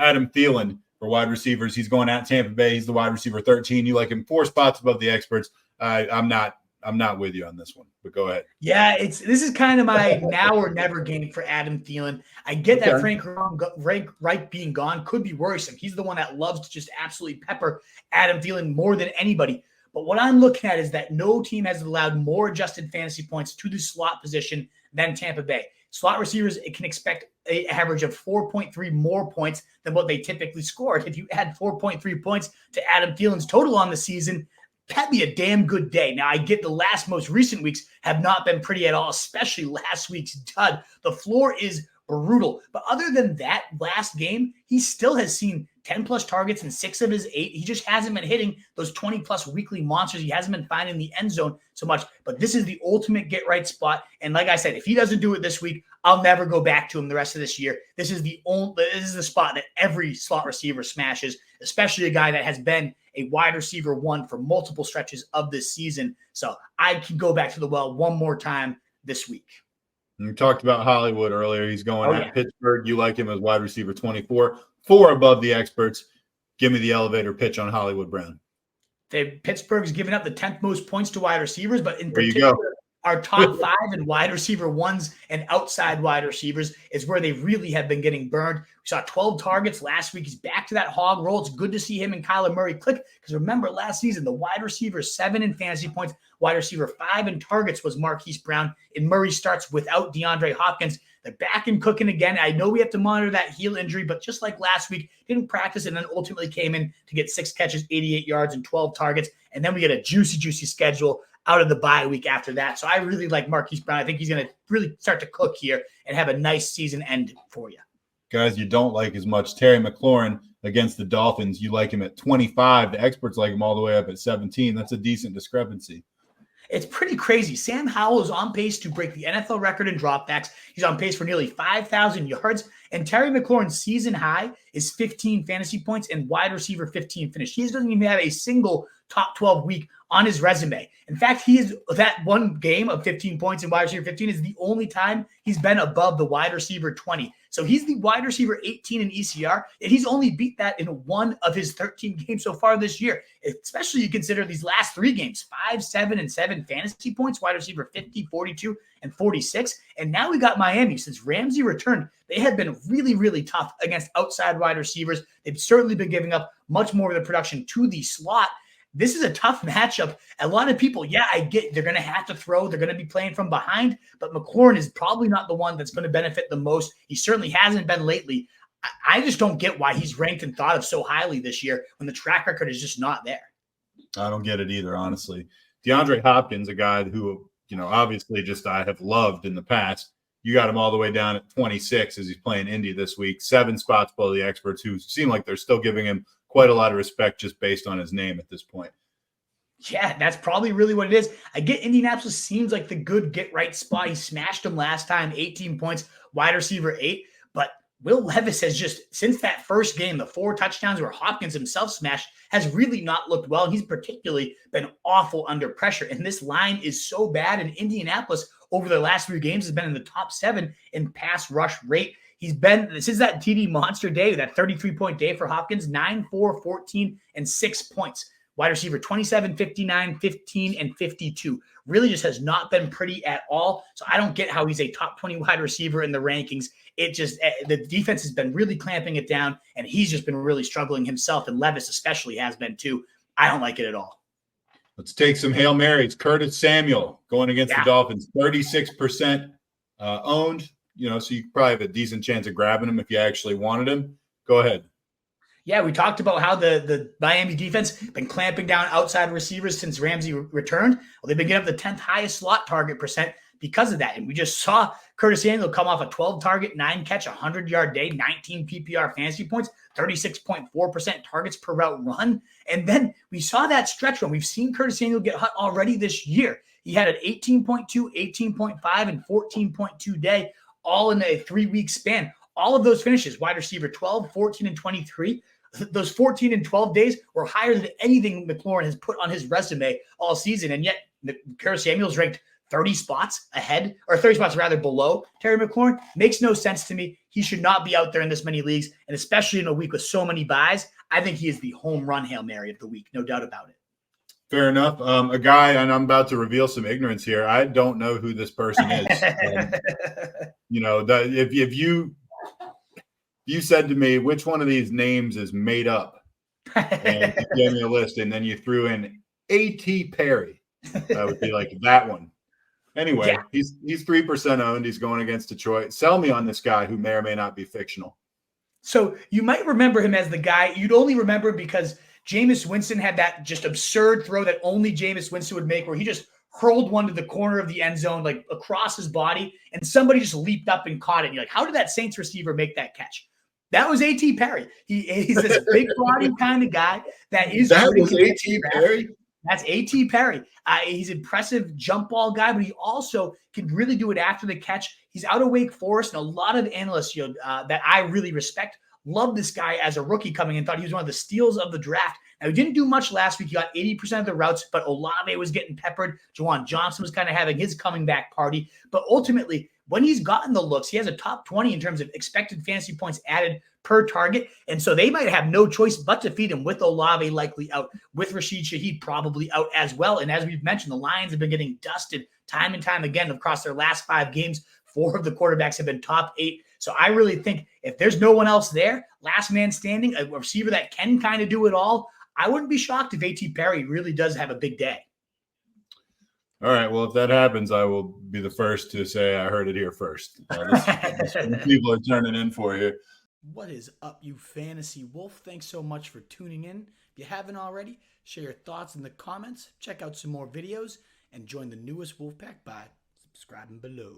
Adam Thielen for wide receivers. He's going at Tampa Bay. He's the wide receiver 13. You like him 4 spots above the experts. I'm not with you on this one, but go ahead. Yeah, this is kind of my now or never game for Adam Thielen. I get that Frank Reich being gone could be worrisome. He's the one that loves to just absolutely pepper Adam Thielen more than anybody. But what I'm looking at is that no team has allowed more adjusted fantasy points to the slot position than Tampa Bay. Slot receivers, it can expect an average of 4.3 more points than what they typically scored. If you add 4.3 points to Adam Thielen's total on the season, that'd be a damn good day. Now, I get the most recent weeks have not been pretty at all, especially last week's dud. The floor is brutal. But other than that last game, he still has seen 10-plus targets in 6 of his 8. He just hasn't been hitting those 20-plus weekly monsters. He hasn't been finding the end zone so much. But this is the ultimate get-right spot. And like I said, if he doesn't do it this week, I'll never go back to him the rest of this year. This is the spot that every slot receiver smashes, especially a guy that has been a wide receiver 1 for multiple stretches of this season. So I can go back to the well one more time this week. You talked about Hollywood earlier. He's going at Pittsburgh. You like him as wide receiver 24, 4 above the experts. Give me the elevator pitch on Hollywood Brown. Pittsburgh's given up the 10th most points to wide receivers, but in particular, our top 5 in wide receiver 1s and outside wide receivers is where they really have been getting burned. We saw 12 targets last week. He's back to that hog roll. It's good to see him and Kyler Murray click because remember last season, the wide receiver 7 in fantasy points, wide receiver 5 in targets was Marquise Brown, and Murray starts without DeAndre Hopkins. They're back and cooking again. I know we have to monitor that heel injury, but just like last week, didn't practice and then ultimately came in to get 6 catches, 88 yards, and 12 targets. And then we get a juicy schedule out of the bye week after that. So I really like Marquise Brown. I think he's going to really start to cook here and have a nice season end for you. Guys you don't like as much. Terry McLaurin against the Dolphins. You like him at 25. The experts like him all the way up at 17. That's a decent discrepancy. It's pretty crazy. Sam Howell is on pace to break the NFL record in dropbacks. He's on pace for nearly 5,000 yards. And Terry McLaurin's season high is 15 fantasy points and wide receiver 15 finish. He doesn't even have a single top 12 week on his resume. In fact, he is that one game of 15 points and wide receiver 15 is the only time he's been above the wide receiver 20. So he's the wide receiver 18 in ECR, and he's only beat that in 1 of his 13 games so far this year. Especially you consider these last 3 games, 5, 7, and 7 fantasy points, wide receiver 50, 42, and 46. And now we got Miami. Since Ramsey returned, they have been really tough against outside wide receivers. They've certainly been giving up much more of the production to the slot. This is a tough matchup. A lot of people, I get they're going to have to throw. They're going to be playing from behind, but McLaurin is probably not the one that's going to benefit the most. He certainly hasn't been lately. I just don't get why he's ranked and thought of so highly this year when the track record is just not there. I don't get it either, honestly. DeAndre Hopkins, a guy who, obviously just I have loved in the past. You got him all the way down at 26 as he's playing Indy this week. 7 spots below the experts who seem like they're still giving him quite a lot of respect just based on his name at this point. Yeah, that's probably really what it is. I get Indianapolis seems like the good get-right spot. He smashed them last time, 18 points, wide receiver 8. But Will Levis has just, since that first game, the 4 touchdowns where Hopkins himself smashed, has really not looked well. And he's particularly been awful under pressure. And this line is so bad. And Indianapolis, over the last 3 games, has been in the top 7 in pass rush rate. This is that TD monster day, that 33-point day for Hopkins, 9, 4, 14, and 6 points. Wide receiver 27, 59, 15, and 52. Really just has not been pretty at all. So I don't get how he's a top 20 wide receiver in the rankings. The defense has been really clamping it down, and he's just been really struggling himself, and Levis especially has been too. I don't like it at all. Let's take some Hail Marys. Curtis Samuel going against the Dolphins, 36% owned. So you probably have a decent chance of grabbing him if you actually wanted him. Go ahead. Yeah, we talked about how the Miami defense been clamping down outside receivers since Ramsey returned. Well, they've been getting up the 10th highest slot target percent because of that. And we just saw Curtis Samuel come off a 12-target, 9-catch, 100-yard day, 19 PPR fantasy points, 36.4% targets per route run. And then we saw that stretch run. We've seen Curtis Samuel get hot already this year. He had an 18.2, 18.5, and 14.2 day, all in a 3-week span. All of those finishes, wide receiver 12, 14, and 23, those 14 and 12 days were higher than anything McLaurin has put on his resume all season. And yet Curtis Samuel's ranked 30 spots ahead, or 30 spots rather below Terry McLaurin. Makes no sense to me. He should not be out there in this many leagues, and especially in a week with so many buys. I think he is the home run Hail Mary of the week, no doubt about it. Fair enough. A guy, and I'm about to reveal some ignorance here. I don't know who this person is. If you said to me, which one of these names is made up, and you gave me a list, and then you threw in A.T. Perry, I would be like, that one. Anyway, yeah. He's 3% owned. He's going against Detroit. Sell me on this guy who may or may not be fictional. So you might remember him as the guy. You'd only remember him because Jameis Winston had that just absurd throw that only Jameis Winston would make, where he just hurled one to the corner of the end zone, like across his body, and somebody just leaped up and caught it. And you're like, how did that Saints receiver make that catch? That was A.T. Perry. He's this big body kind of guy that is. That was A.T. Perry? That's A.T. Perry. He's an impressive jump ball guy, but he also can really do it after the catch. He's out of Wake Forest, and a lot of analysts that I really respect love this guy as a rookie coming in, thought he was one of the steals of the draft. Now, he didn't do much last week. He got 80% of the routes, but Olave was getting peppered. Juwan Johnson was kind of having his coming back party. But ultimately, when he's gotten the looks, he has a top 20 in terms of expected fantasy points added per target. And so they might have no choice but to feed him with Olave likely out, with Rashid Shaheed probably out as well. And as we've mentioned, the Lions have been getting dusted time and time again across their last 5 games. 4 of the quarterbacks have been top 8. So I really think if there's no one else there, last man standing, a receiver that can kind of do it all, I wouldn't be shocked if A.T. Perry really does have a big day. All right. Well, if that happens, I will be the first to say I heard it here first. People are turning in for you. What is up, you fantasy wolf? Thanks so much for tuning in. If you haven't already, share your thoughts in the comments, check out some more videos, and join the newest Wolfpack by subscribing below.